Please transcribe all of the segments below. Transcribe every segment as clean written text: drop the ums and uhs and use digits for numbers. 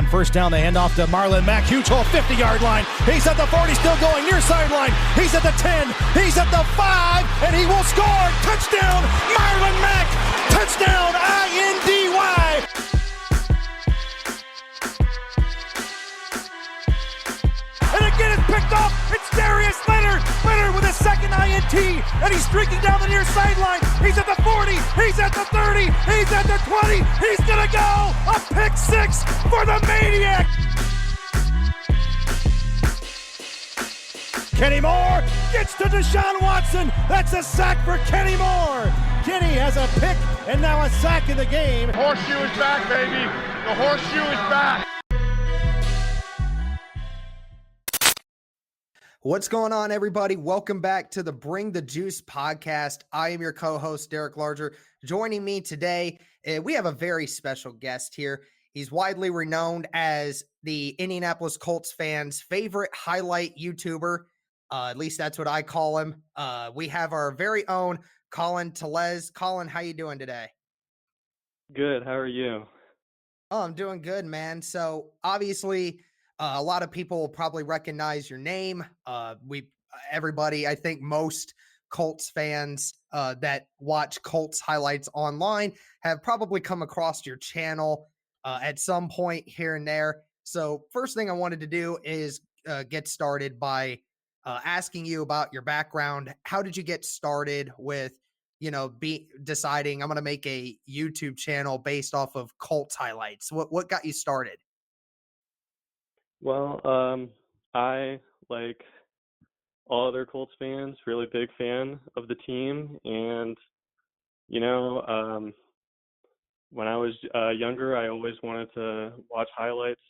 On first down, they hand off to Marlon Mack. Huge hole, 50-yard line. He's at the 40, still going near sideline. He's at the 10. He's at the 5, and he will score. Touchdown, Marlon Mack. Touchdown, I-N-D-Y. And again, it's picked off. It's Darius Leonard. Leonard with a second INT, and he's streaking down the near sideline. He's at the 40. He's at the 30. He's at the 20. He's going to go. A pick six for the Maniac. Kenny Moore gets to Deshaun Watson. That's a sack for Kenny Moore. Kenny has a pick and now a sack in the game. Horseshoe is back, baby. The horseshoe is back. What's going on, everybody? Welcome back to the Bring the Juice podcast. I am your co-host, Derek Larger. Joining me today, we have a very special guest here. He's widely renowned as the Indianapolis Colts fans' favorite highlight YouTuber. At least that's what I call him. We have our very own Collin Telesz. Collin, how you doing today? Good. How are you? Oh, I'm doing good, man. So obviously, a lot of people will probably recognize your name. Everybody, I think most Colts fans that watch Colts highlights online have probably come across your channel at some point here and there. So first thing I wanted to do is get started by asking you about your background. How did you get started with, deciding I'm going to make a YouTube channel based off of Colts highlights? What got you started? Well, I, like all other Colts fans, really big fan of the team. And, when I was younger, I always wanted to watch highlights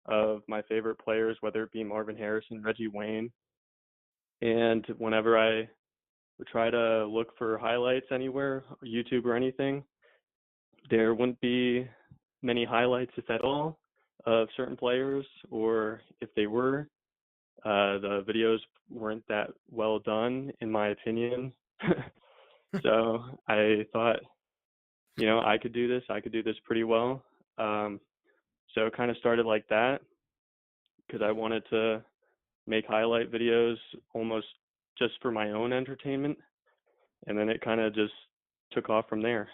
of my favorite players, whether it be Marvin Harrison, Reggie Wayne. And whenever I would try to look for highlights anywhere, YouTube or anything, there wouldn't be many highlights, if at all, of certain players, or if they were, the videos weren't that well done, in my opinion. So I thought, I could do this pretty well. So it kind of started like that, because I wanted to make highlight videos almost just for my own entertainment, and then it kind of just took off from there.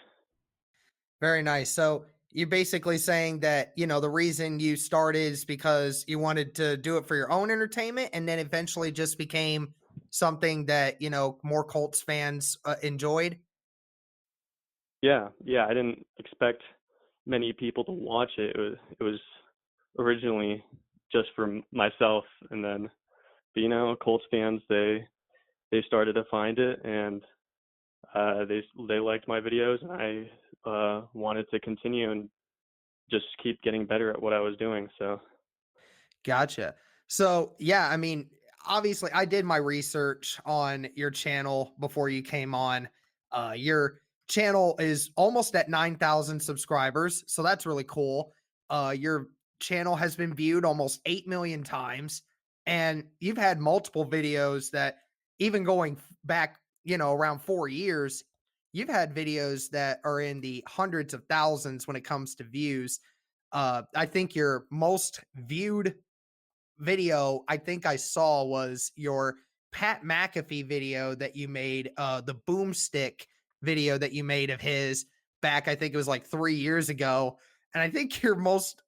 Very nice. So you're basically saying that, the reason you started is because you wanted to do it for your own entertainment, and then eventually just became something that, more Colts fans enjoyed. Yeah. I didn't expect many people to watch it. It was originally just for myself, and then, Colts fans, they started to find it, and they liked my videos, and I wanted to continue and just keep getting better at what I was doing. So Gotcha. So yeah, I mean, obviously I did my research on your channel before you came on. Your channel is almost at 9,000 subscribers. So that's really cool. Your channel has been viewed almost 8 million times, and you've had multiple videos that, even going back, around 4 years, you've had videos that are in the hundreds of thousands when it comes to views. I think your most viewed video I think I saw was your Pat McAfee video that you made, the boomstick video that you made of his back, I think it was like 3 years ago. And I think your most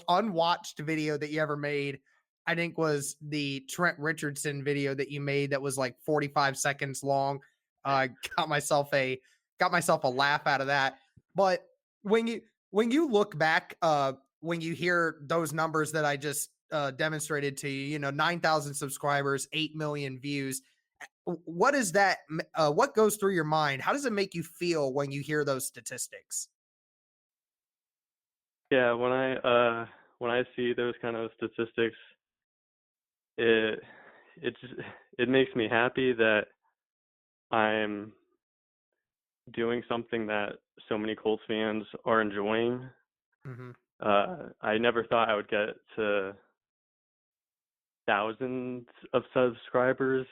unwatched video that you ever made, I think, was the Trent Richardson video that you made that was like 45 seconds long. Got myself a laugh out of that. But when you look back, when you hear those numbers that I just demonstrated to you, 9,000 subscribers, 8 million views, what is that? What goes through your mind? How does it make you feel when you hear those statistics? yeah, when I see those kind of statistics, it makes me happy that I'm doing something that so many Colts fans are enjoying. Mm-hmm. I never thought I would get to thousands of subscribers.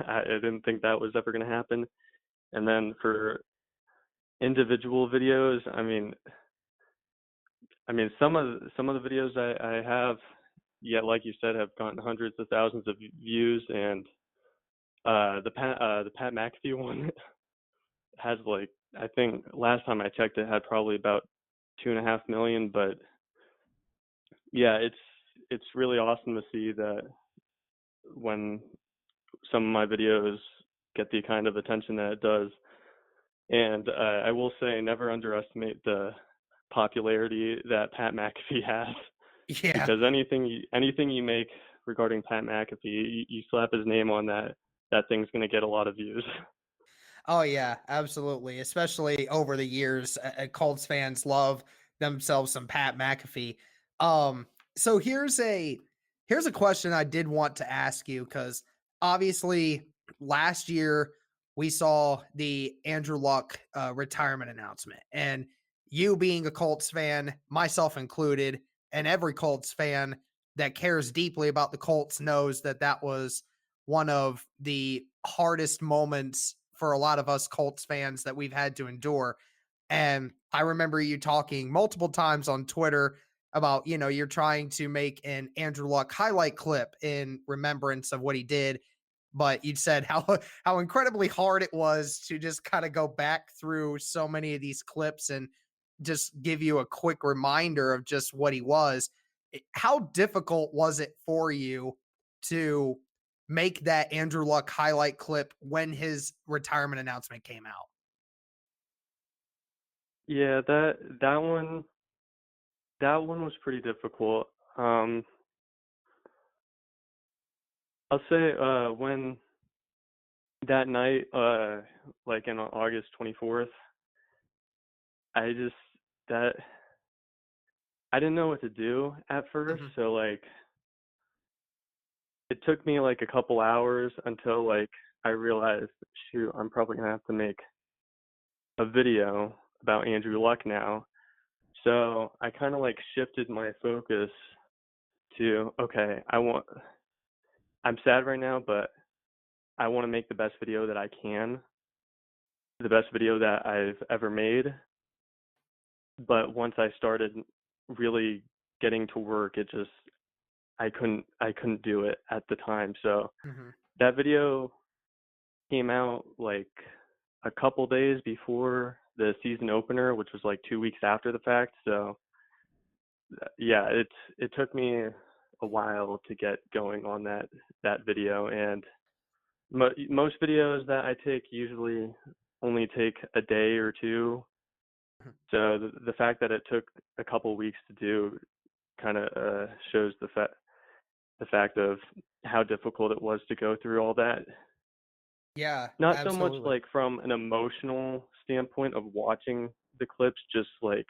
I didn't think that was ever going to happen. And then for individual videos, I mean, I mean, some of the videos I have, yeah, like you said, have gotten hundreds of thousands of views, and the Pat McAfee one has like, I think last time I checked it had probably about 2.5 million. But yeah, it's really awesome to see that when some of my videos get the kind of attention that it does. And I will say, never underestimate the popularity that Pat McAfee has, Yeah. because anything you make regarding Pat McAfee, you slap his name on that, that thing's gonna get a lot of views. Oh yeah, absolutely. Especially over the years, Colts fans love themselves some Pat McAfee. Um, so here's a question I did want to ask you, because obviously last year we saw the Andrew Luck retirement announcement, and you being a Colts fan, myself included, and every Colts fan that cares deeply about the Colts knows that that was one of the hardest moments for a lot of us Colts fans that we've had to endure. And I remember you talking multiple times on Twitter about, you're trying to make an Andrew Luck highlight clip in remembrance of what he did. But you said how how incredibly hard it was to just kind of go back through so many of these clips and just give you a quick reminder of just what he was. How difficult was it for you to make that Andrew Luck highlight clip when his retirement announcement came out? Yeah, that one was pretty difficult. Um, I'll say when that night, like in August 24th, I just that I didn't know what to do at first. Mhm. So like it took me like a couple hours until like I realized, shoot, I'm probably gonna have to make a video about Andrew Luck now. So I kind of like shifted my focus to, okay, I'm sad right now, but I want to make the best video that I can, the best video that I've ever made. But once I started really getting to work, I couldn't do it at the time. So Mhm. that video came out like a couple days before the season opener, which was like 2 weeks after the fact. So yeah, it took me a while to get going on that video. And most videos that I take usually only take a day or two. Mhm. So the fact that it took a couple weeks to do kind of shows the fact of how difficult it was to go through all that. Yeah, Not so much absolutely. like from an emotional standpoint of watching the clips, just like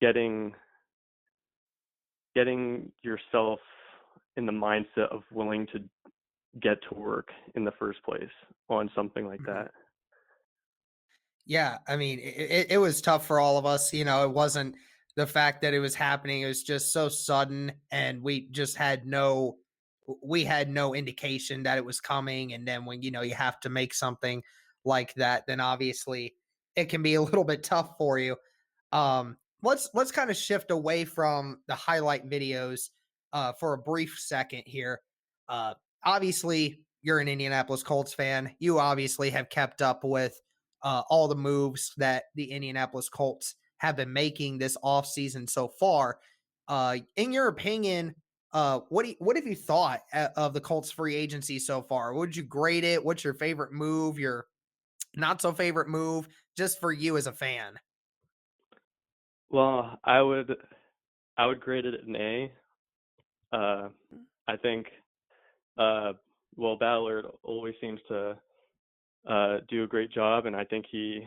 getting getting yourself in the mindset of willing to get to work in the first place on something like Mhm. that. Yeah, I mean, it was tough for all of us. It wasn't the fact that it was happening; it was just so sudden, and we had no indication that it was coming. And then when you have to make something like that, then obviously it can be a little bit tough for you. Let's kind of shift away from the highlight videos for a brief second here. Uh, Obviously, you're an Indianapolis Colts fan. You obviously have kept up with all the moves that the Indianapolis Colts have been making this offseason so far. In your opinion, what have you thought of the Colts free agency so far? Would you grade it? What's your favorite move? Your not so favorite move, just for you as a fan? Well, I would grade it an A. Uh, I think uh, well, Ballard always seems to do a great job, and I think he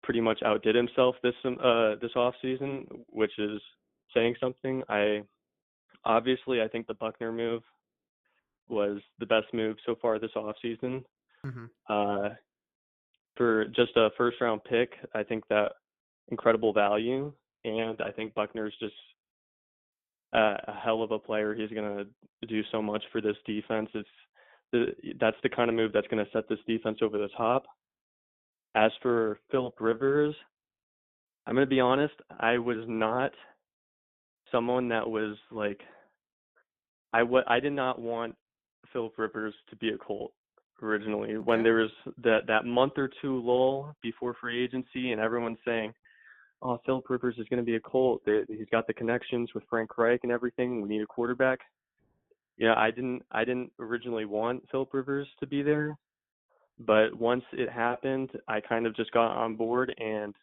pretty much outdid himself this off season, which is saying something. I think the Buckner move was the best move so far this off season. Mhm. Uh, for just a first round pick, I think that incredible value, and I think Buckner's just a hell of a player. He's gonna do so much for this defense. That's the kind of move that's gonna set this defense over the top. As for Philip Rivers, I'm gonna be honest. I was not someone that was like I did not want Philip Rivers to be a Colt originally. When Okay. there was that month or two lull before free agency, and everyone's saying, "Oh, Philip Rivers is going to be a Colt. He's got the connections with Frank Reich and everything. We need a quarterback." Yeah, I didn't originally want Philip Rivers to be there, but once it happened, I kind of just got on board, and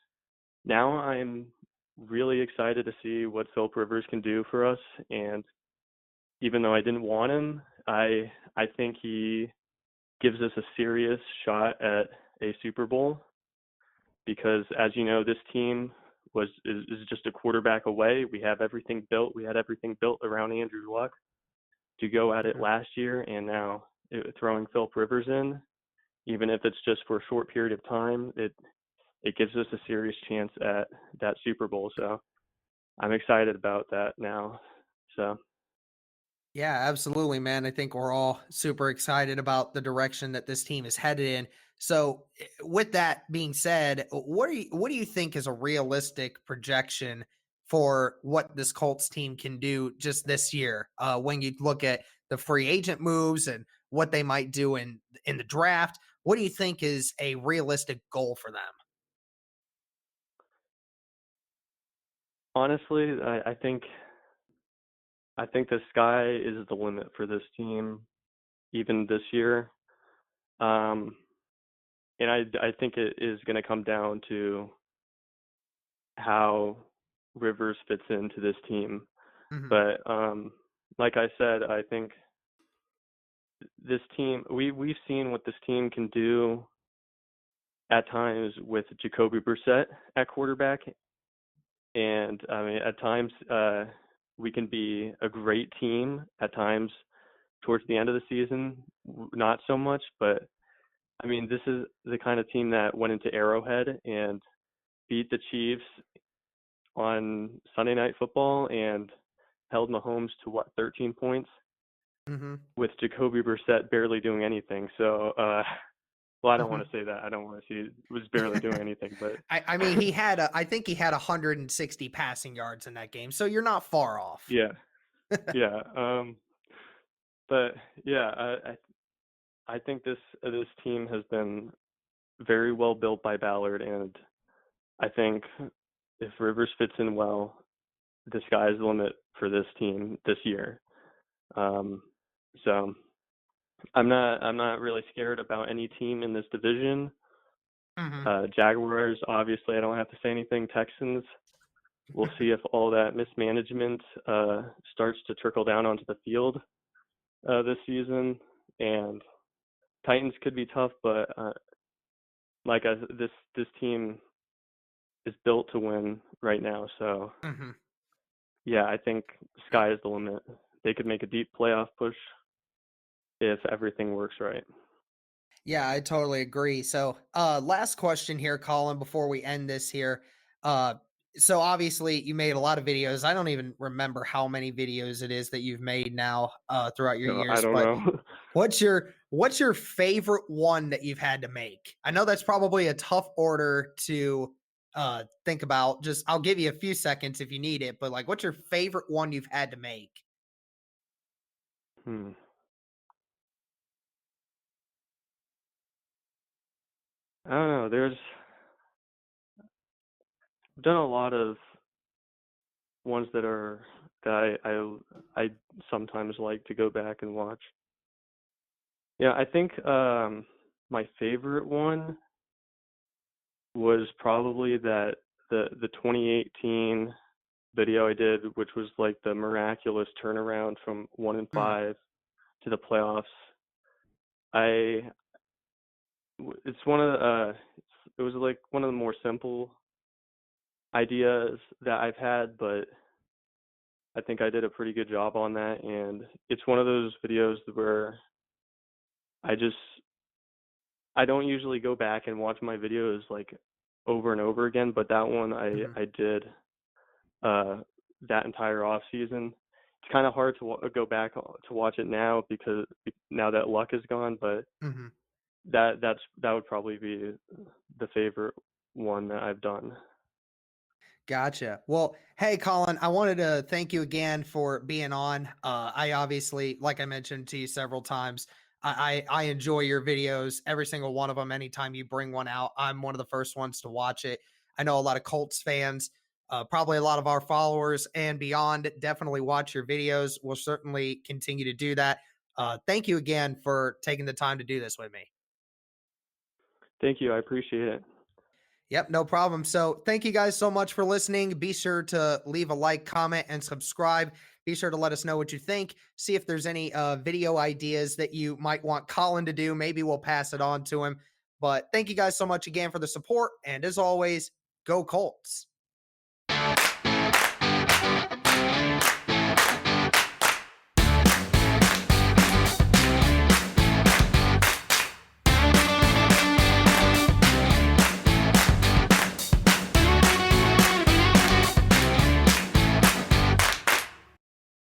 now I'm really excited to see what Philip Rivers can do for us. And even though I didn't want him, I think he gives us a serious shot at a Super Bowl because, as you know, this team is just a quarterback away. We have everything built. We had everything built around Andrew Luck to go at it Mhm. last year, and now throwing Philip Rivers in, even if it's just for a short period of time, it gives us a serious chance at that Super Bowl. So I'm excited about that now. So Yeah, absolutely, man. I think we're all super excited about the direction that this team is headed in. So, with that being said, what do you think is a realistic projection for what this Colts team can do just this year? When you look at the free agent moves and what they might do in the draft, what do you think is a realistic goal for them? honestly, I think the sky is the limit for this team, even this year. Um, and I think it is going to come down to how Rivers fits into this team. Hmm. But like I said, I think this team we've seen what this team can do at times with Jacoby Brissett at quarterback, and I mean at times we can be a great team. At times towards the end of the season, not so much. But I mean, this is the kind of team that went into Arrowhead and beat the Chiefs on Sunday Night Football and held Mahomes to what, 13 points Hmm. with Jacoby Brissett barely doing anything. So, well, I don't Hmm. want to say that. I don't want to see he was barely doing anything, but I mean, I think he had 160 passing yards in that game, so you're not far off. yeah, yeah. But yeah, I think this team has been very well built by Ballard, and I think if Rivers fits in well, the sky's the limit for this team this year. Um, so I'm not really scared about any team in this division. Hmm. Jaguars, obviously, I don't have to say anything. Texans, we'll see if all that mismanagement starts to trickle down onto the field this season. And Titans could be tough, but this team is built to win right now. So Hmm. yeah, I think sky is the limit. They could make a deep playoff push if everything works right. Yeah, I totally agree. So, last question here, Colin, before we end this here. Uh, so obviously you made a lot of videos. I don't even remember how many videos it is that you've made now, throughout your No, I years, don't but know. what's your favorite one that you've had to make? I know that's probably a tough order to think about. Just I'll give you a few seconds if you need it, but like what's your favorite one you've had to make? Hmm. I don't know. I've done a lot of ones that I sometimes like to go back and watch. Yeah, I think my favorite one was probably the 2018 video I did, which was like the miraculous turnaround from 1-5 Mhm. to the playoffs. I it's one of the it was like one of the more simple ideas that I've had, but I think I did a pretty good job on that. And it's one of those videos where I just I don't usually go back and watch my videos like over and over again, but that one Mhm. I did uh that entire off season. It's kind of hard to go back to watch it now because now that Luck is gone, but Mhm. that would probably be the favorite one that I've done. Gotcha. Well, hey, Colin, I wanted to thank you again for being on. I obviously, like I mentioned to you several times, I enjoy your videos, every single one of them. Anytime you bring one out, I'm one of the first ones to watch it. I know a lot of Colts fans, probably a lot of our followers and beyond, definitely watch your videos. We'll certainly continue to do that. Thank you again for taking the time to do this with me. Thank you. I appreciate it. Yep, no problem. So thank you guys so much for listening. Be sure to leave a like, comment, and subscribe. Be sure to let us know what you think. See if there's any video ideas that you might want Colin to do. Maybe we'll pass it on to him. But thank you guys so much again for the support. And as always, go Colts.